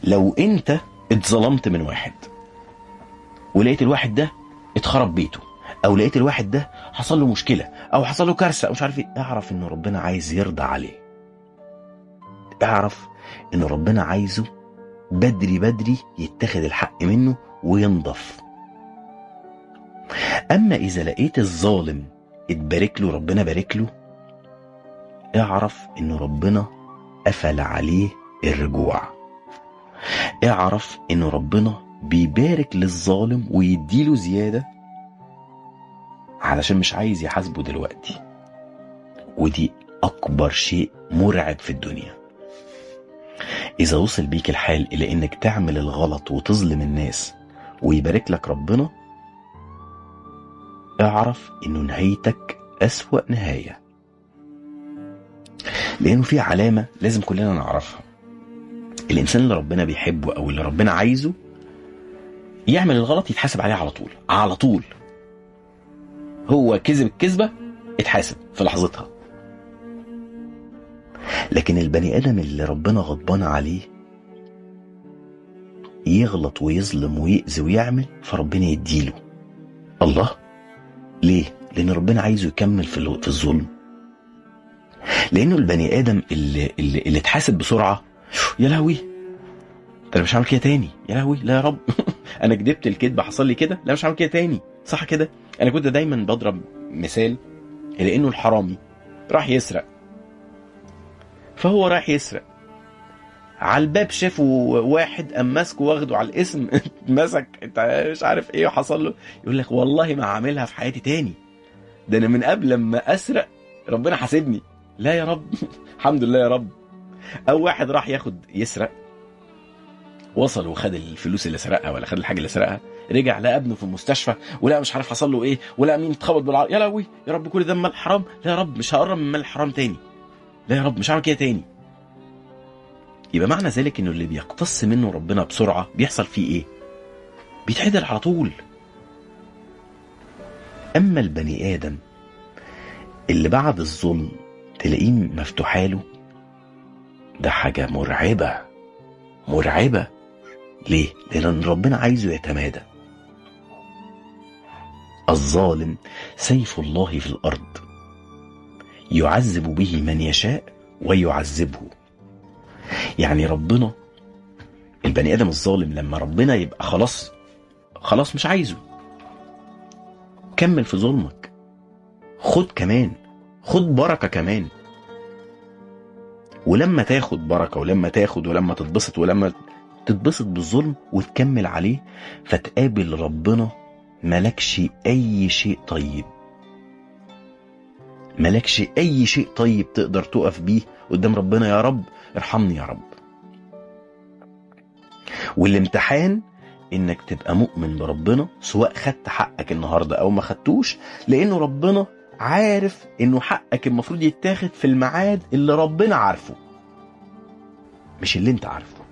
لو انت اتظلمت من واحد ولقيت الواحد ده اتخرب بيته، او لقيت الواحد ده حصل له مشكلة او حصل له كارثة او مش عارف ايه، اعرف ان ربنا عايز يرضى عليه. اعرف ان ربنا عايزه بدري بدري يتخذ الحق منه وينضف. اما اذا لقيت الظالم اتبارك له، ربنا بارك له، اعرف ان ربنا قفل عليه الرجوع. اعرف ان ربنا بيبارك للظالم ويديله زيادة علشان مش عايز يحاسبه دلوقتي. ودي اكبر شيء مرعب في الدنيا. اذا وصل بيك الحال الى انك تعمل الغلط وتظلم الناس ويبارك لك ربنا، اعرف انه نهايتك اسوأ نهاية. لانه في علامة لازم كلنا نعرفها. الانسان اللي ربنا بيحبه او اللي ربنا عايزه يعمل الغلط يتحاسب عليه على طول على طول. هو كذب الكذبة اتحاسب في لحظتها. لكن البني ادم اللي ربنا غضبان عليه يغلط ويظلم ويأذي ويعمل، فربنا يديله. الله ليه؟ لان ربنا عايزه يكمل في الظلم. لانه البني ادم اللي اتحاسب بسرعة، يا لهوي انا مش هعمل كده تاني، يا لهوي لا يا رب انا كدبت الكذبة حصل لي كده، لا مش هعمل كده تاني، صح كده. انا كنت دايما بضرب مثال لانه الحرامي راح يسرق، فهو راح يسرق على الباب شافوا واحد قام ماسكه واخده على الاسم مسك انت مش عارف ايه وحصل له، يقول لك والله ما عاملها في حياتي تاني، ده انا من قبل لما اسرق ربنا حاسبني، لا يا رب الحمد لله يا رب. او واحد راح يسرق، وصل وخد الفلوس اللي سرقها ولا خد الحاجه اللي سرقها، رجع لقى ابنه في المستشفى ولا مش عارف حصل له ايه ولا مين اتخبط بالعرض، يا لهوي يا رب كل ده مال حرام، لا يا رب مش هقرب من مال الحرام تاني، لا يا رب مش هعمل كده تاني. يبقى معنى ذلك انه اللي بيقتص منه ربنا بسرعة بيحصل فيه ايه؟ بيتعدل على طول. اما البني ادم اللي بعد الظلم تلاقيه مفتوحاله، ده حاجة مرعبة مرعبة. ليه؟ لان ربنا عايزه يتمادى. الظالم سيف الله في الارض يعذب به من يشاء ويعذبه. يعني ربنا، البني ادم الظالم لما ربنا يبقى خلاص مش عايزه، كمل في ظلمك، خد كمان، خد بركة كمان. ولما تاخد بركة ولما تتبسط ولما تتبسط بالظلم وتكمل عليه، فتقابل ربنا ملكش اي شيء طيب، ملكش اي شيء طيب تقدر تقف بيه قدام ربنا، يا رب ارحمني يا رب. والامتحان انك تبقى مؤمن بربنا سواء خدت حقك النهاردة او ما خدتوش، لانه ربنا عارف انه حقك المفروض يتاخد في الميعاد اللي ربنا عارفه، مش اللي انت عارفه.